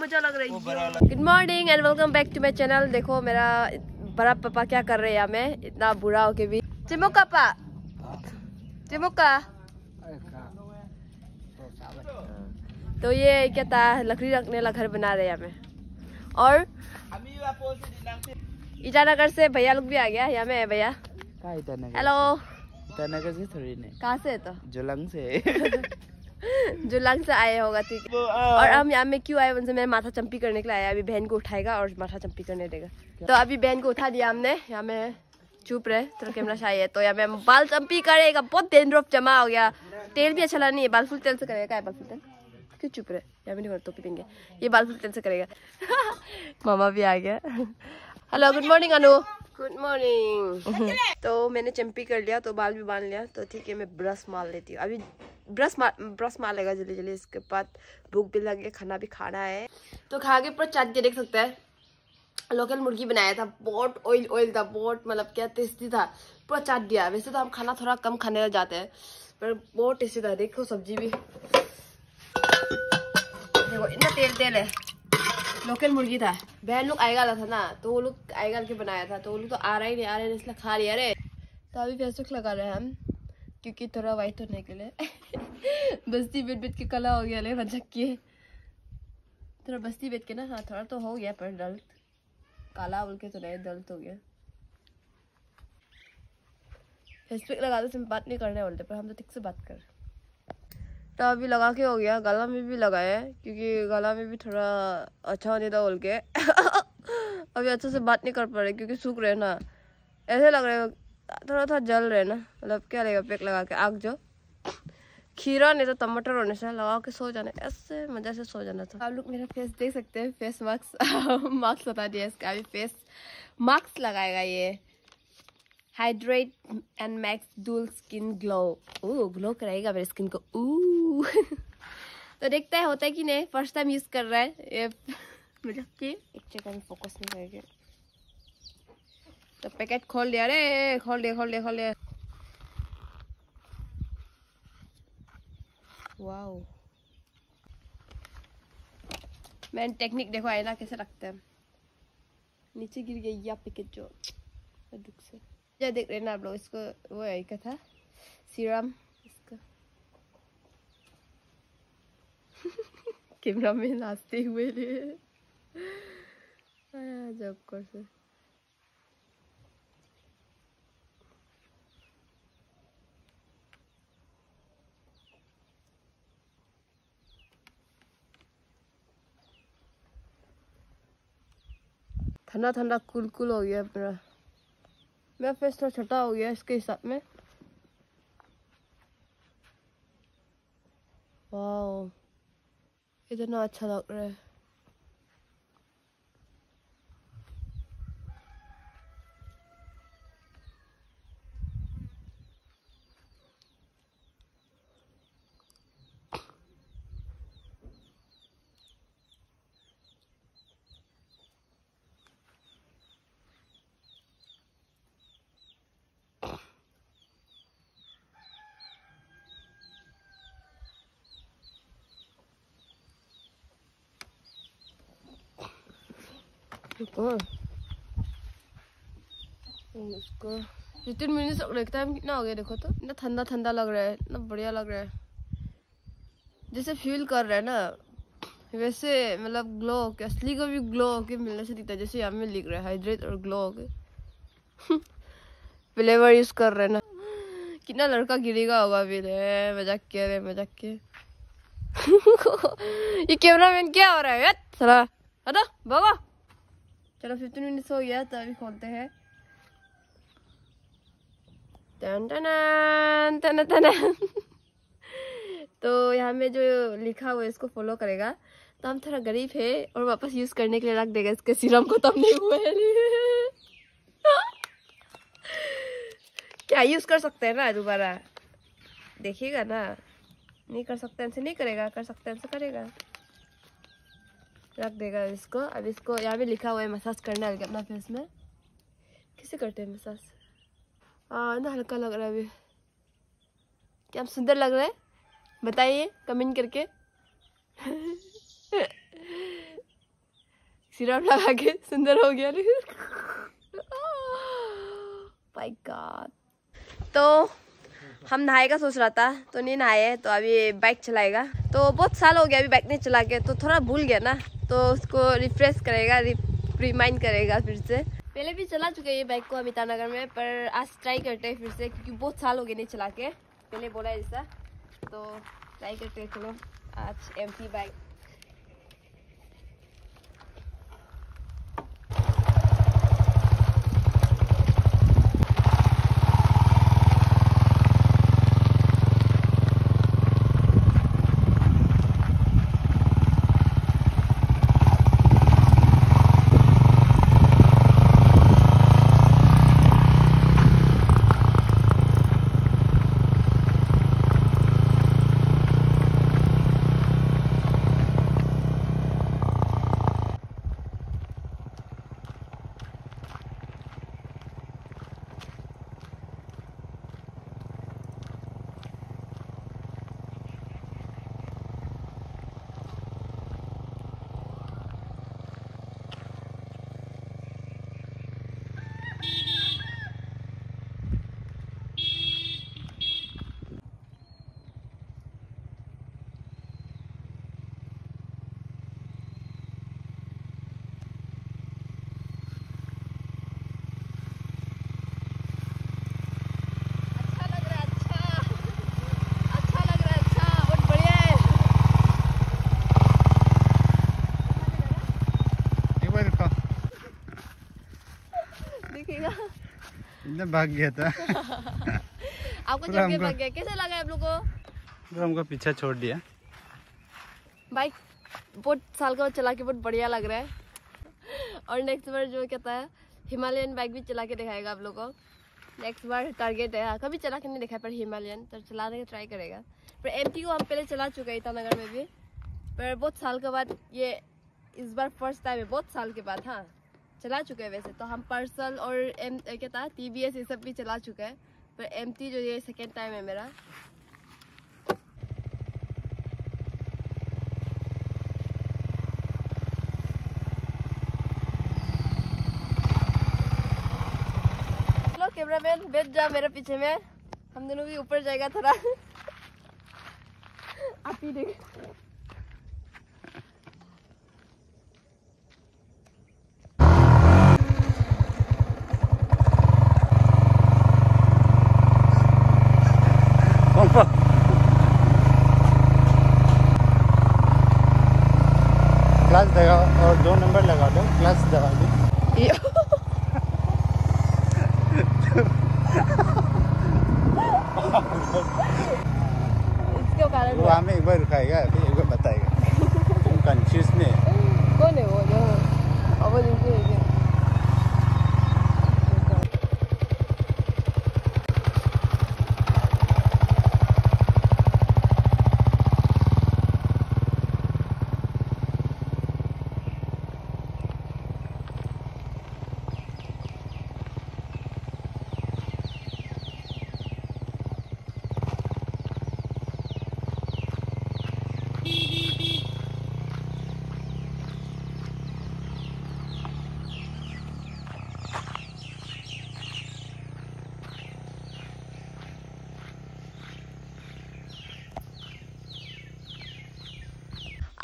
मजा लग रहा है। Good morning and welcome back to my channel. देखो मेरा बड़ा पापा क्या कर रहे हैं यहाँ में, इतना बुरा होके भी। चिमुका पा चिमुका। तो ये क्या था, लकड़ी रखने वाला घर बना रहे हैं यहाँ में। और ईटानगर से भैया लोग भी आ गया यहाँ में। भैया हेलो। ईटानगर से थोड़ी नहीं, कहाँ से? तो जुलंग से जुलंग से आए होगा, ठीक है। और हम यहाँ में क्यों आए, उनसे मेरा माथा चंपी करने के लिए आया। अभी बहन को उठाएगा और माथा चंपी करने देगा। तो अभी बहन को उठा दिया हमने। यहाँ में चुप रहे, तो कैमरा शाही है। तो यहाँ में बाल चंपी करेगा, बहुत डेंड्रफ जमा हो गया। तेल भी अच्छा नहीं है, बाल फुल तेल से करेगा। क्या है बाल फुल तेल? क्यों चुप रहे? यहाँ में टोपी पहन गया, ये बाल फुल तेल से करेगा। मामा भी आ गया। Hello good morning Anu. Good morning. तो मैंने चंपी कर लिया, तो बाल भी बांध लिया। तो ठीक है, मैं ब्रश मार लेती हूँ अभी। ब्रश मार लेगा जल्दी जल्दी। इसके बाद भूख भी लगे, खाना भी खाना है। तो खा के पूरा चाट के देख सकते हैं। लोकल मुर्गी बनाया था, बहुत ऑयल था, बहुत मतलब क्या टेस्टी था। पूरा चाट दिया। वैसे तो हम खाना थोड़ा कम खाने जाते हैं, पर बहुत टेस्टी था। देखो सब्जी भी देखो, इतना तेल है। लोकल मुर्गी था। बहन लोग आएगा था ना, तो वो लोग आएगा के बनाया था। तो वो लोग तो आ रहा ही नहीं, इसलिए खा लिया रे। तो अभी फेसबुक लगा रहे हैं हम, क्योंकि थोड़ा वाइट होने के लिए। बस्ती बेट के कला हो गया ले मजाक किए। थोड़ा बस्ती बेट के ना, हाँ थोड़ा तो हो गया, पर डल काला बोल के तो नहीं, डल तो हो गया। फेसबुक लगा दो, सिर्फ बात नहीं करने बोलते, पर हम तो ठीक से बात कर। तो अभी लगा के हो गया। गला में भी लगाया है, क्योंकि गला में भी थोड़ा अच्छा होने था बोल के। अभी अच्छे से बात नहीं कर पा रहे, क्योंकि सूख रहे ना। ऐसे लग रहे थोड़ा जल रहे ना, मतलब क्या लगेगा पैक लगा के। आग जो खीरा नहीं तो टमाटर होने से लगा के सो जाना, ऐसे मजा से सो जाना था। आप लोग मेरा फेस देख सकते हैं। फेस मास्क मास्क बता दिया इसका। अभी फेस मास्क लगाएगा ये। Hydrate and max dual skin glow. Glow कराएगा मेरे स्किन को। तो देखते हैं होता है कि नहीं। फर्स्ट टाइम यूज कर रहा है ये। मतलब कि एक जगह में फोकस नहीं करेंगे। तो पैकेट खोल दिया रे, खोल दिया। वाओ, मैंने टेक्निक देखो, आईना कैसे रखते हैं। नीचे गिर गया या पैकेट जो दुख से। क्या देख रहे हैं ना आप लोग, इसको वो है क्या था, सीरम इसका। कैमरा में नाचते हुए जब कर से। ठंडा कुल हो गया मेरा फेस थोड़ा छोटा हो गया इसके हिसाब में। वाओ, इतना अच्छा लग रहा है। उसको 15 मिनट लगता है। कितना हो गया देखो तो, इतना ठंडा लग रहा है, इतना बढ़िया लग रहा है। जैसे फील कर रहा है ना, वैसे मतलब ग्लो होके, असली को भी ग्लो होके मिलने से दिखता है। जैसे यहाँ में लिख रहा है हाइड्रेट और ग्लो होके। फ्लेवर यूज कर रहे हैं ना। कितना लड़का गिरेगा होगा अभी। मजाक के। ये कैमरामैन क्या हो रहा है यार, चला हटो भागो। चलो 15 मिनट हो गया, तो अभी खोलते हैं। टन। तो यहाँ में जो लिखा हुआ है इसको फॉलो करेगा। तो हम थोड़ा गरीब है और वापस यूज करने के लिए रख देगा। इसके सीरम खत्म नहीं हुए हैं। क्या यूज कर सकते हैं ना दोबारा, देखिएगा ना। नहीं कर सकते इनसे नहीं करेगा, कर सकते इनसे करेगा। रख देगा इसको। अब इसको यहाँ भी लिखा हुआ है मसाज करना है अपना फेस में। कैसे करते हैं मसाज? ना हल्का लग रहा है अभी। क्या हम सुंदर लग रहे हैं? बताइए कमेंट करके। सिरप लगा के सुंदर हो गया। My God. तो हम नहाए का सोच रहा था तो नहीं नहाए, तो अभी बाइक चलाएगा। तो बहुत साल हो गया अभी बाइक नहीं चला के, तो थोड़ा भूल गया ना, तो उसको रिफ्रेश करेगा, रिमाइंड करेगा फिर से। पहले भी चला चुके हैं ये बाइक को हम ईटानगर में, पर आज ट्राई करते हैं फिर से, क्योंकि बहुत साल हो गए नहीं चला के। पहले बोला ऐसा, तो ट्राई करते हैं। चलो आज एम्प्टी बाइक। भाग गया था। आपको जब के भाग गया, कैसे लगा आप लोग को? तो हमको पीछे छोड़ दिया। बाइक बहुत साल का चला के बहुत बढ़िया लग रहा है। और नेक्स्ट बार जो कहता है हिमालयन बाइक भी चला के दिखाएगा आप लोग को। नेक्स्ट बार टारगेट है, कभी चला के नहीं दिखाया पर हिमालयन तो चलाने का ट्राई करेगा। पर एमटी को हम पहले चला चुके हैं ईटानगर में भी, पर बहुत साल के बाद ये इस बार फर्स्ट टाइम है, बहुत साल के बाद। हाँ चला चुके हैं वैसे तो हम पर्सल और क्या था TVS ये सब भी चला चुके हैं, पर एमटी जो ये सेकेंड टाइम है मेरा। चलो कैमरामैन बैठ जा मेरे पीछे में, हम दोनों भी ऊपर जाएगा थोड़ा। आप ही देख। क्लच दबा और 2 नंबर लगा दो, क्लच दबा दो। इसके कारण वो हमें एक बार रुकाएगा, फिर एक बार बताएगा। तुम कंफ्यूज में कौन है वो जो अब इनके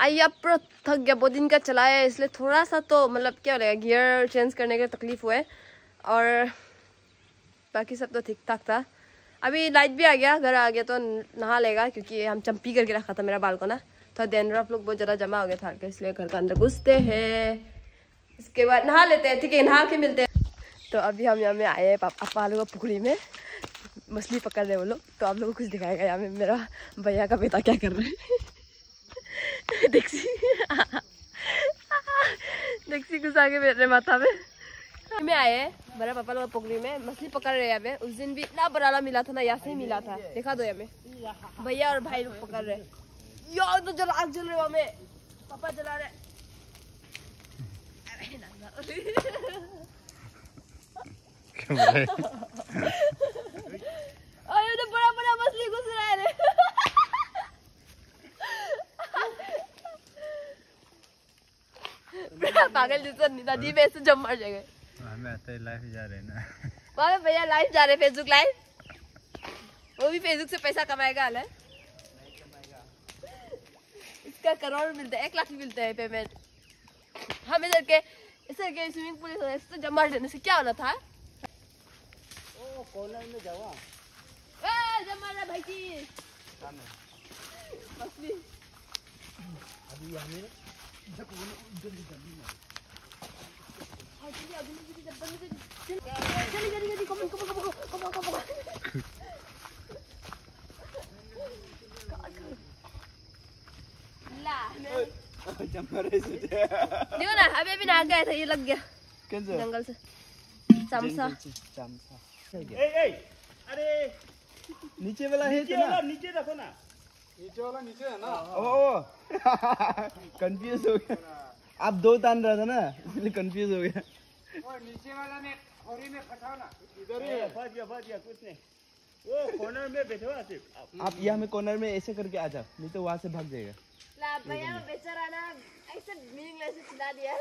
आइए पूरा थक गया, बहुत दिन का चलाया है इसलिए थोड़ा सा तो मतलब क्या बोलेगा गियर चेंज करने के तकलीफ हुए, और बाकी सब तो ठीक ठाक था। अभी लाइट भी आ गया, घर आ गया तो नहा लेगा, क्योंकि हम चंपी करके रखा था मेरा बाल को ना, थोड़ा डैंड्रफ लोग बहुत ज़्यादा जमा हो गया था, इसलिए घर का अंदर घुसते हैं, इसके बाद नहा लेते हैं। ठीक है नहा के मिलते हैं। तो अभी हम यहाँ में आए हैं पापा लोग पुखरी में मछली पकड़ रहे वो लोग, तो आप लोगों को कुछ दिखाएगा यहाँ में मेरा भैया का बेटा क्या कर रहा है। देखसी घुसा के बैठ रहे माथा में आए हैं मेरा पापा लोग पोखरी में मछली पकड़ रहे हैं। उस दिन भी इतना बड़ा मिला था ना, यहाँ से ही मिला था, देखा दो हमें भैया और भाई लोग पकड़ रहे। यार तो जला आग जल रहे हमें, पापा जला रहे। अरे तो बड़ा बड़ा मछली घुस रहा है। पागल जैसा नदी में ऐसे जम मर जाएगा। हमें आते लाइव जा रहे हैं ना। वहाँ पे भैया लाइव जा रहे हैं, फेसबुक लाइव। वो भी फेसबुक से पैसा कमाएगा हाल है। इसका करोड़ मिलता है, 1 लाख मिलता है पेमेंट। हमें इसे स्विमिंग पूल से जमा देने से क्या होना था? ओ कॉर्नर में जाओ। जमा रहा भाई की। मछली। अभी हमें जल्दी कम देखो ना, अभी ना गए थे, ये लग गया जंगल से चमसा। अरे नीचे वाला है नीचे वाला नीचे रखो ना। नीचे वाला नीचे है ना। ओ कंफ्यूज हो गया। आप 2 तान रहा था ना, इसलिए कंफ्यूज हो गया। नीचे वाला में खोरी में फंसाओ ना। इधर ही फंस गया कुछ नहीं। वो कॉर्नर में बैठो आसिफ। आप यहाँ में कॉर्नर में ऐसे करके आ जाओ, नहीं तो वहाँ से भाग जाएगा। ला भैया बेचारा ना ऐसे मीनिंगलेस चिल्ला दिया।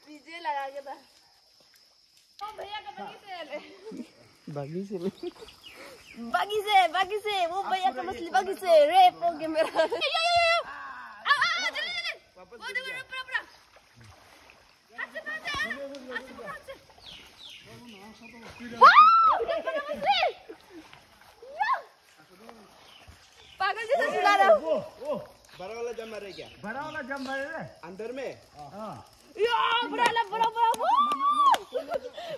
पीछे लगा के था। ओ भैया का बागी से वो भैया का मछली बागी से रेप हो गया मेरा। पागल जैसा चिल्ला रहा हूँ। बड़ा वाला जम रहा है क्या? बड़ा वाला जम रहा है अंदर में। बड़ा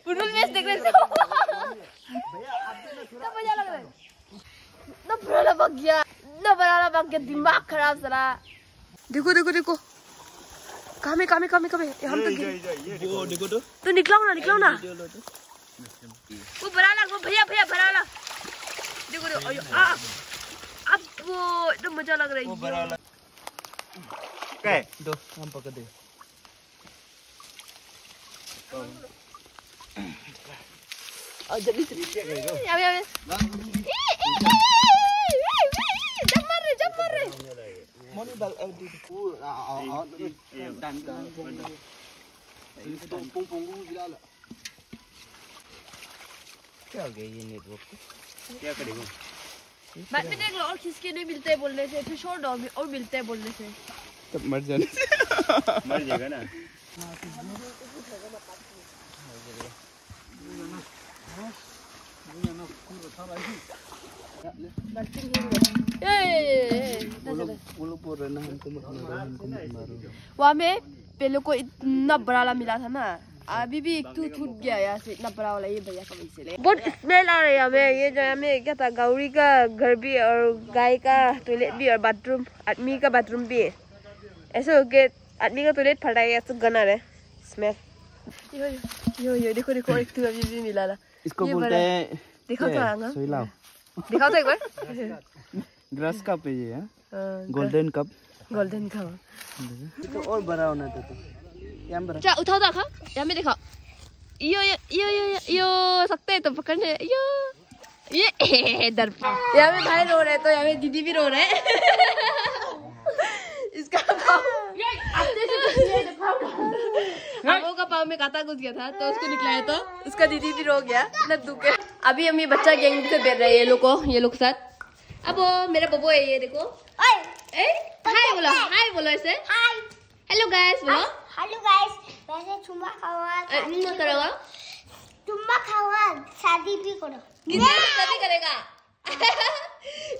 फुटबॉल मैच देख रहे थे। कितना मजा लग रहा है। इतना बड़ा भाग गया, दिमाग खराब साला। देखो काम है हम तो देखो तो निकलाओ ना। वो बड़ा वाला, वो भैया बड़ा वाला देखो। अब वो एकदम मजा लग रहा है। वो बड़ा वाला क्या है? दो हम पकड़ दे। जल्दी जम मार रहे। मोनी डाल क्या हो गया ये नेटवर्क? क्या करेगा? बाद में देख लो, और खिसके नहीं मिलते बोलने से, फिर छोड़ दो और मिलते हैं बोलने से। तब मर जाने मर जाएगा ना। वहाँ में पहले को इतना बड़ा वाला मिला था ना, अभी भी एक टूट गया यहाँ से। इतना बड़ा वाला ये भैया का वहीं से ले। बहुत स्मेल आ रहा है हमें। ये जो हमें क्या था, गौरी का घर भी और गाय का टॉयलेट भी और बाथरूम, आदमी का बाथरूम भी है। ऐसे हो के आदमी का टॉयलेट फटा गया तो गना रहे स्मेल। यो देखो एक तो अभी भी मिला था। इसको बोलते हैं, दिखाओ तो आंगा, सोइलाओ। दिखाओ तो एक बार। ग्रास कप है ये, गोल्डन कप। तो और बड़ा होना था तो चा उठाओ तो खाओ। यहाँ में दिखाओ। यो सकते हैं तो पकड़ने। ये डर। यहाँ में भाई रो रहे तो यहाँ में दीदी भी रो रहे। इसका पाँव का पाँव में कांटा घुस गया था तो उसको निकलाया तो उसका दीदी भी रो गया न दुख है। अभी हम ये बच्चा गैंग से बैठ रहे हैं ये लोग साथ। अब मेरा बबो है ये देखो। हाय बोलो ऐसे। हेलो गाइस बोलो। हेलो गाइस, वैसे चुम्मा खाओ शादी भी करो। शादी करेगा।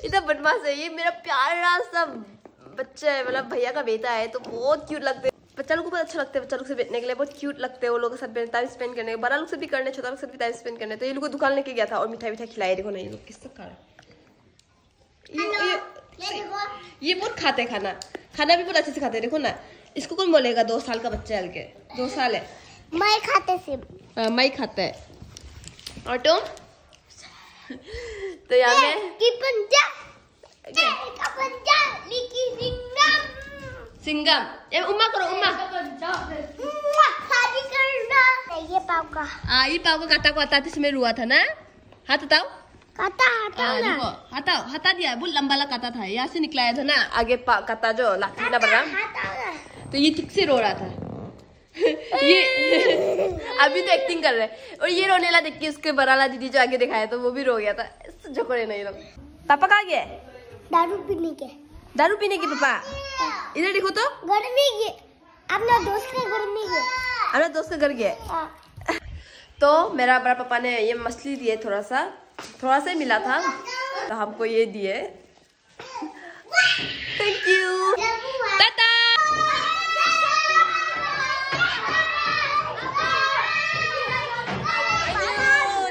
इतना बदमाश है ये मेरा प्यारा सा बच्चा है, मतलब भैया का बेटा है तो बहुत क्यूट लगते हैं। बच्चा लोग को बहुत अच्छा लगता है, बच्चा लोग से बैठने के लिए बहुत क्यूट लगते हैं। वो लोग के साथ टाइम स्पेंड करने, बड़ा लोग से भी करने, छोटा लोग से भी टाइम स्पेंड करने। तो ये लोग को दुकान लेके गया था और मिठाई खिलाए। देखो ना ये लोग किस खा रहे। ये बहुत खाते खाना भी बहुत अच्छे से खाते। देखो ना इसको कौन बोलेगा 2 साल का बच्चा है, हल्के 2 साल है। मैं खाते सिर्फ मैं खाता है। और तुम तो यहाँ में सिंगम उम्मा करो उम्मा। शादी करना। ये पाव का काटा को आता इसमें रुआ था ना। हाथ हटाओ। काटा हटा दिया। बहुत लंबा काटा था, यहाँ से निकलाया था ना आगे काटा जो लाठी ना बना। तो ये ठीक से रो रहा था। ये अभी तो एक्टिंग कर रहा है। और ये रोने ला देख के उसके बराला दीदी जो आगे दिखाया तो वो भी रो गया था। झकोरे नहीं लोग। पापा कहाँ गए? दारू पीने के। दारू पीने की पापा? इधर देखो तो। गर्मी की अपना दोस्त के घर में गए। अपना दोस्त के घर गए। तो मेरा बड़ा पापा ने ये मछली दिए, थोड़ा सा मिला था तो हमको ये दिए। Thank you. टाटा।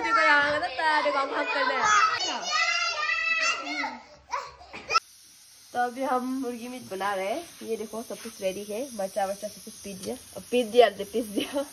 देखो यहाँ देखो हम कर रहे हैं। तो अभी हम मुर्गी मीट बना रहे हैं। ये देखो सब कुछ रेडी है, मरचा सब कुछ पीस दिया।